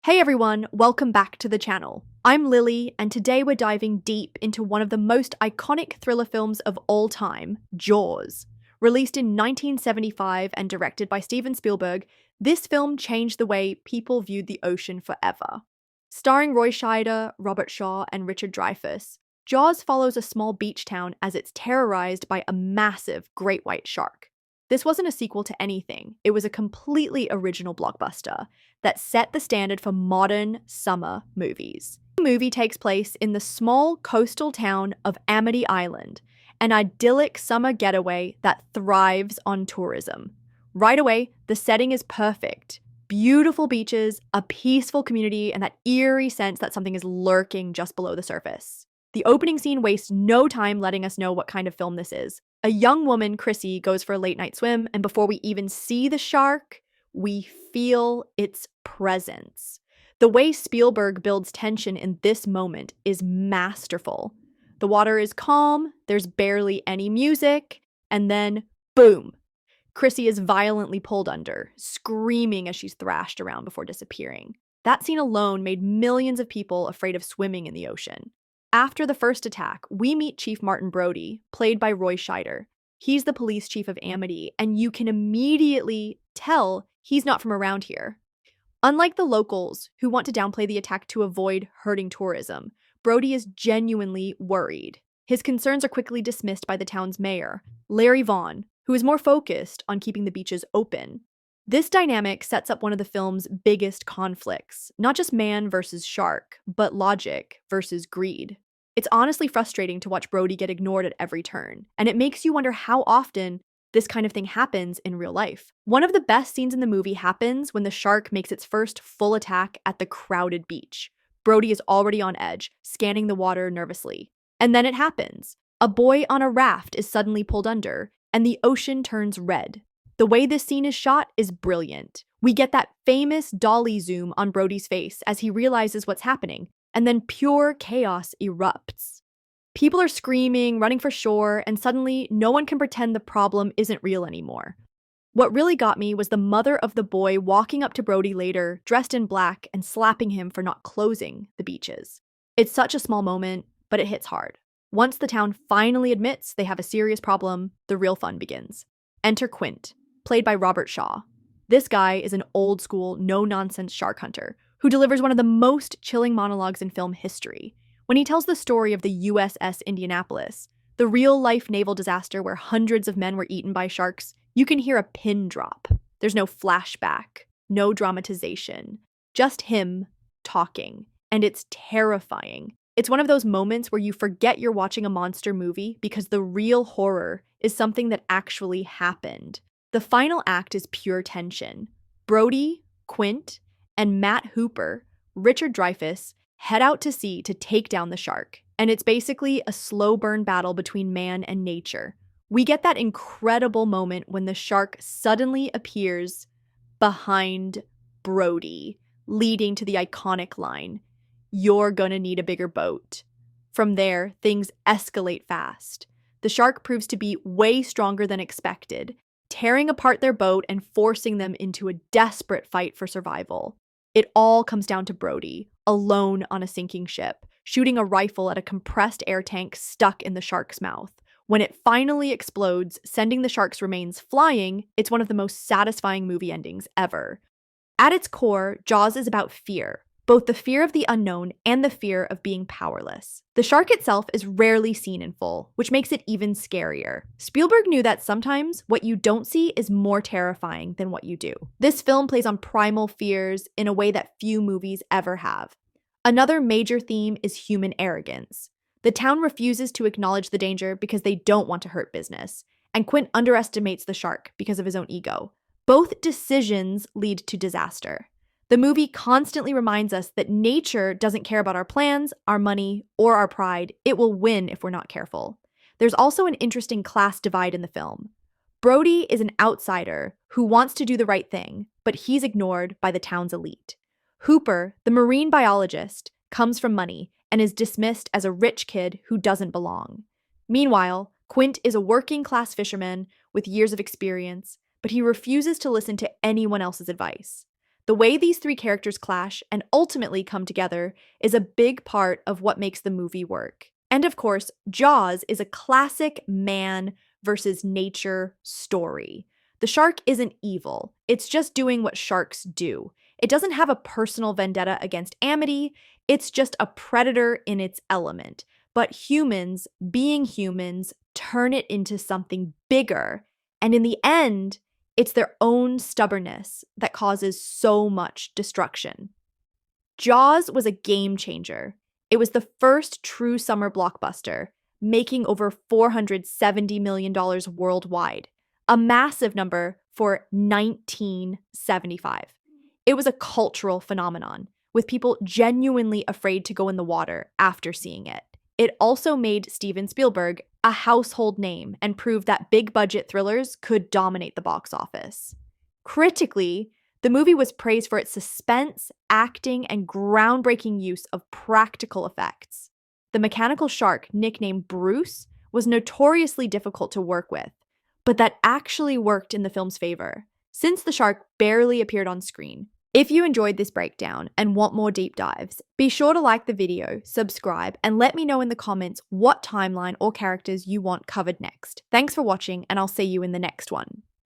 Hey everyone, welcome back to the channel. I'm Lily, and today we're diving deep into one of the most iconic thriller films of all time, Jaws. Released in 1975 and directed by Steven Spielberg, this film changed the way people viewed the ocean forever. Starring Roy Scheider, Robert Shaw, and Richard Dreyfuss, Jaws follows a small beach town as it's terrorized by a massive great white shark. This wasn't a sequel to anything, it was a completely original blockbuster that set the standard for modern summer movies. The movie takes place in the small coastal town of Amity Island, an idyllic summer getaway that thrives on tourism. Right away, the setting is perfect. Beautiful beaches, a peaceful community, and that eerie sense that something is lurking just below the surface. The opening scene wastes no time letting us know what kind of film this is. A young woman, Chrissy, goes for a late night swim, and before we even see the shark, we feel its presence. The way Spielberg builds tension in this moment is masterful. The water is calm, there's barely any music, and then, boom! Chrissy is violently pulled under, screaming as she's thrashed around before disappearing. That scene alone made millions of people afraid of swimming in the ocean. After the first attack, we meet Chief Martin Brody, played by Roy Scheider. He's the police chief of Amity, and you can immediately tell he's not from around here. Unlike the locals, who want to downplay the attack to avoid hurting tourism, Brody is genuinely worried. His concerns are quickly dismissed by the town's mayor, Larry Vaughn, who is more focused on keeping the beaches open. This dynamic sets up one of the film's biggest conflicts, not just man versus shark, but logic versus greed. It's honestly frustrating to watch Brody get ignored at every turn, and it makes you wonder how often this kind of thing happens in real life. One of the best scenes in the movie happens when the shark makes its first full attack at the crowded beach. Brody is already on edge, scanning the water nervously. And then it happens. A boy on a raft is suddenly pulled under, and the ocean turns red. The way this scene is shot is brilliant. We get that famous dolly zoom on Brody's face as he realizes what's happening, and then pure chaos erupts. People are screaming, running for shore, and suddenly no one can pretend the problem isn't real anymore. What really got me was the mother of the boy walking up to Brody later, dressed in black, and slapping him for not closing the beaches. It's such a small moment, but it hits hard. Once the town finally admits they have a serious problem, the real fun begins. Enter Quint, played by Robert Shaw. This guy is an old-school, no-nonsense shark hunter who delivers one of the most chilling monologues in film history. When he tells the story of the USS Indianapolis, the real-life naval disaster where hundreds of men were eaten by sharks, you can hear a pin drop. There's no flashback, no dramatization, just him talking, and it's terrifying. It's one of those moments where you forget you're watching a monster movie because the real horror is something that actually happened. The final act is pure tension. Brody, Quint, and Matt Hooper, Richard Dreyfuss, head out to sea to take down the shark, and it's basically a slow burn battle between man and nature. We get that incredible moment when the shark suddenly appears behind Brody, leading to the iconic line, "You're gonna need a bigger boat." From there, things escalate fast. The shark proves to be way stronger than expected, tearing apart their boat and forcing them into a desperate fight for survival. It all comes down to Brody, alone on a sinking ship, shooting a rifle at a compressed air tank stuck in the shark's mouth. When it finally explodes, sending the shark's remains flying, it's one of the most satisfying movie endings ever. At its core, Jaws is about fear, both the fear of the unknown and the fear of being powerless. The shark itself is rarely seen in full, which makes it even scarier. Spielberg knew that sometimes what you don't see is more terrifying than what you do. This film plays on primal fears in a way that few movies ever have. Another major theme is human arrogance. The town refuses to acknowledge the danger because they don't want to hurt business, and Quint underestimates the shark because of his own ego. Both decisions lead to disaster. The movie constantly reminds us that nature doesn't care about our plans, our money, or our pride. It will win if we're not careful. There's also an interesting class divide in the film. Brody is an outsider who wants to do the right thing, but he's ignored by the town's elite. Hooper, the marine biologist, comes from money and is dismissed as a rich kid who doesn't belong. Meanwhile, Quint is a working-class fisherman with years of experience, but he refuses to listen to anyone else's advice. The way these three characters clash and ultimately come together is a big part of what makes the movie work. And of course, Jaws is a classic man versus nature story. The shark isn't evil, it's just doing what sharks do. It doesn't have a personal vendetta against Amity, it's just a predator in its element. But humans, being humans, turn it into something bigger. And in the end, it's their own stubbornness that causes so much destruction. Jaws was a game changer. It was the first true summer blockbuster, making over $470 million worldwide, a massive number for 1975. It was a cultural phenomenon, with people genuinely afraid to go in the water after seeing it. It also made Steven Spielberg a household name and proved that big-budget thrillers could dominate the box office. Critically, the movie was praised for its suspense, acting, and groundbreaking use of practical effects. The mechanical shark, nicknamed Bruce, was notoriously difficult to work with, but that actually worked in the film's favor, since the shark barely appeared on screen. If you enjoyed this breakdown and want more deep dives, be sure to like the video, subscribe, and let me know in the comments what timeline or characters you want covered next. Thanks for watching, and I'll see you in the next one.